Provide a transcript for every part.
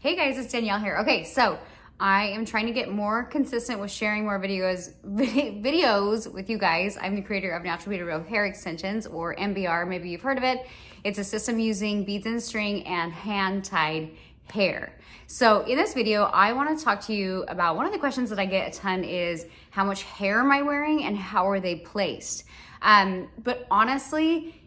Hey guys, it's Danielle here. Okay, so I am trying to get more consistent with sharing more videos with you guys. I'm the creator of Natural Beauty Row Hair Extensions, or NBR, maybe you've heard of it. It's a system using beads and string and hand-tied hair. So in this video, I want to talk to you about one of the questions that I get a ton is how much hair am I wearing and how are they placed? But honestly,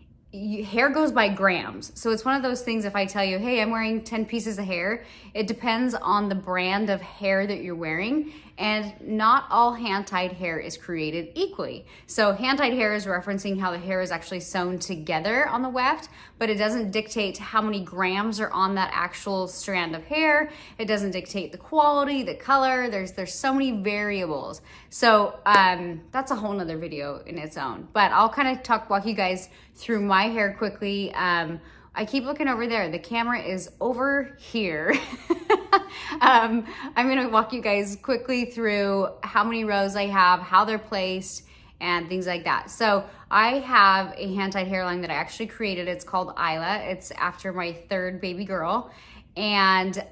hair goes by grams. So it's one of those things, if I tell you, hey, I'm wearing 10 pieces of hair, it depends on the brand of hair that you're wearing, and not all hand-tied hair is created equally. So hand-tied hair is referencing how the hair is actually sewn together on the weft, but it doesn't dictate how many grams are on that actual strand of hair. It doesn't dictate the quality, the color. There's so many variables. So that's a whole nother video in its own, but I'll kind of walk you guys through my hair quickly. I keep looking over there. The camera is over here. I'm gonna walk you guys quickly through how many rows I have, how they're placed, and things like that. So I have a hand-tied hairline that I actually created. It's called ISLA. It's after my third baby girl. And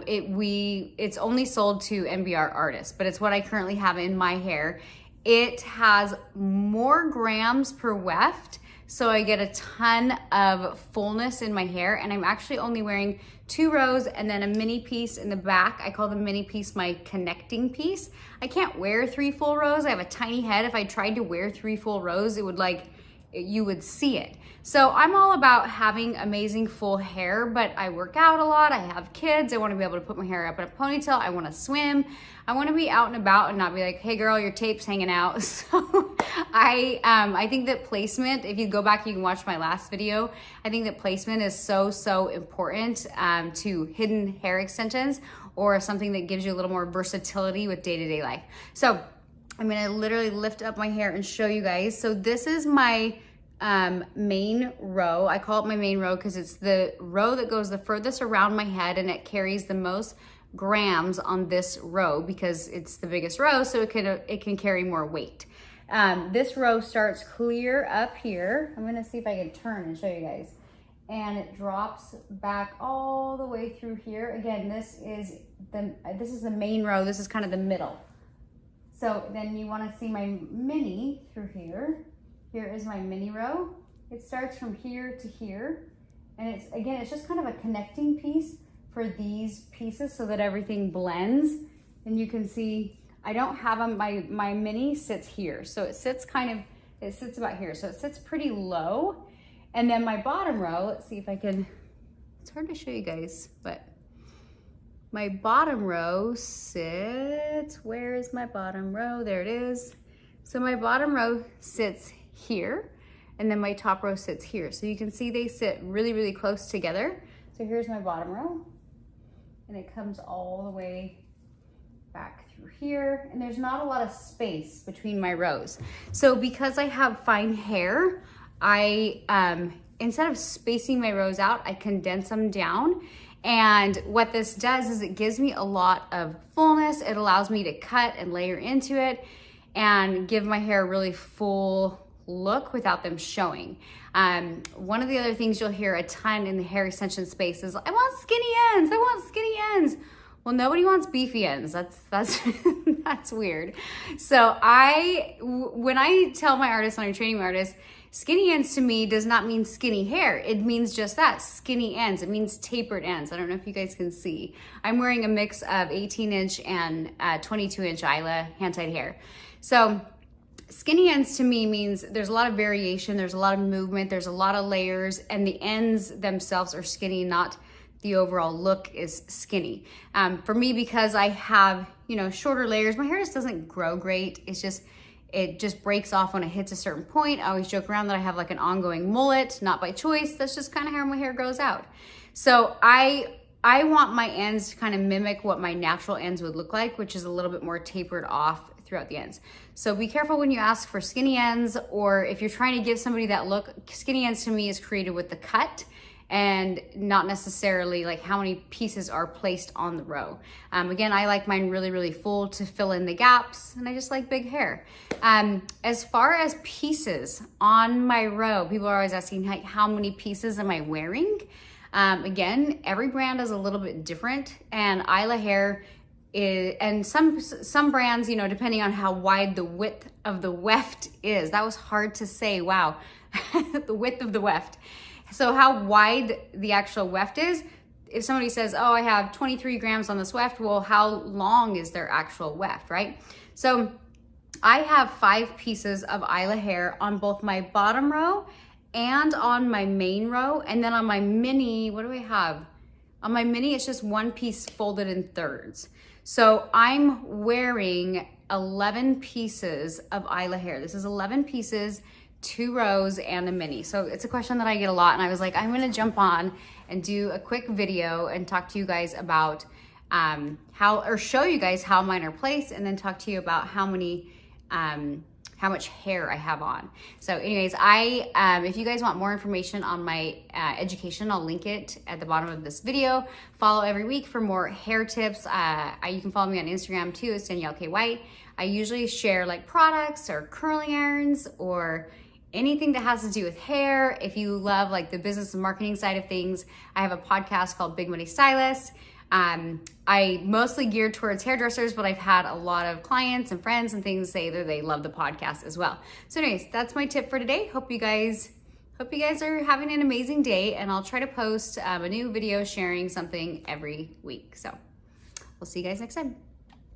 it's only sold to NBR artists, but it's what I currently have in my hair. It has more grams per weft, so I get a ton of fullness in my hair, and I'm actually only wearing 2 rows and then a mini piece in the back. I call the mini piece my connecting piece. I can't wear 3 full rows. I have a tiny head. If I tried to wear 3 full rows, you would see it. So I'm all about having amazing full hair, but I work out a lot. I have kids. I want to be able to put my hair up in a ponytail. I want to swim. I want to be out and about and not be like, hey girl, your tape's hanging out. So I think that placement, if you go back, you can watch my last video. I think that placement is so important to hidden hair extensions, or something that gives you a little more versatility with day-to-day life. So I'm gonna literally lift up my hair and show you guys. So this is my main row. I call it my main row because it's the row that goes the furthest around my head, and it carries the most grams on this row because it's the biggest row, so it can carry more weight. This row starts clear up here. I'm gonna see if I can turn and show you guys. And it drops back all the way through here. Again, this is the main row. This is kind of the middle. So then you want to see my mini through here. Here is my mini row. It starts from here to here. And it's just kind of a connecting piece for these pieces so that everything blends. And you can see, I don't have them, my mini sits here. So it sits about here. So it sits pretty low. And then my bottom row, let's see if I can, it's hard to show you guys, but my bottom row sits, where is my bottom row? There it is. So my bottom row sits here, and then my top row sits here. So you can see they sit really close together. So here's my bottom row, and it comes all the way back through here, and there's not a lot of space between my rows. So because I have fine hair, I, instead of spacing my rows out, I condense them down. And what this does is it gives me a lot of fullness. It allows me to cut and layer into it and give my hair a really full look without them showing. One of the other things you'll hear a ton in the hair extension space is, I want skinny ends, I want skinny ends. Well, nobody wants beefy ends. That's that's weird. So when I tell my artists, when I'm training my artists, skinny ends to me does not mean skinny hair. It means just that, skinny ends. It means tapered ends. I don't know if you guys can see. I'm wearing a mix of 18-inch and 22-inch ISLA hand-tied hair. So skinny ends to me means there's a lot of variation, there's a lot of movement, there's a lot of layers, and the ends themselves are skinny, not the overall look is skinny. For me, because I have, shorter layers, my hair just doesn't grow great. It just breaks off when it hits a certain point. I always joke around that I have like an ongoing mullet, not by choice. That's just kind of how my hair grows out. So I want my ends to kind of mimic what my natural ends would look like, which is a little bit more tapered off throughout the ends. So be careful when you ask for skinny ends, or if you're trying to give somebody that look. Skinny ends to me is created with the cut, and not necessarily like how many pieces are placed on the row. Again, I like mine really full to fill in the gaps, and I just like big hair. As far as pieces on my row, people are always asking, how many pieces am I wearing? Again, every brand is a little bit different, and ISLA hair is, and some brands, you know, depending on how wide the width of the weft is. That was hard to say, wow. The width of the weft. So how wide the actual weft is, if somebody says, oh, I have 23 grams on this weft, well, how long is their actual weft, right? So I have 5 pieces of ISLA hair on both my bottom row and on my main row. And then on my mini, what do I have? On my mini, it's just 1 piece folded in thirds. So I'm wearing 11 pieces of ISLA hair. This is 11 pieces, 2 rows and a mini. So it's a question that I get a lot, and I was like, I'm gonna jump on and do a quick video and talk to you guys about show you guys how mine are placed, and then talk to you about how much hair I have on. So anyways, if you guys want more information on my education, I'll link it at the bottom of this video. Follow every week for more hair tips. You can follow me on Instagram too, it's Danielle K. White. I usually share like products or curling irons or anything that has to do with hair. If you love like the business and marketing side of things, I have a podcast called Big Money Stylist. I mostly geared towards hairdressers, but I've had a lot of clients and friends and things say that they love the podcast as well. So anyways, that's my tip for today. Hope you guys are having an amazing day, and I'll try to post a new video sharing something every week. So we'll see you guys next time.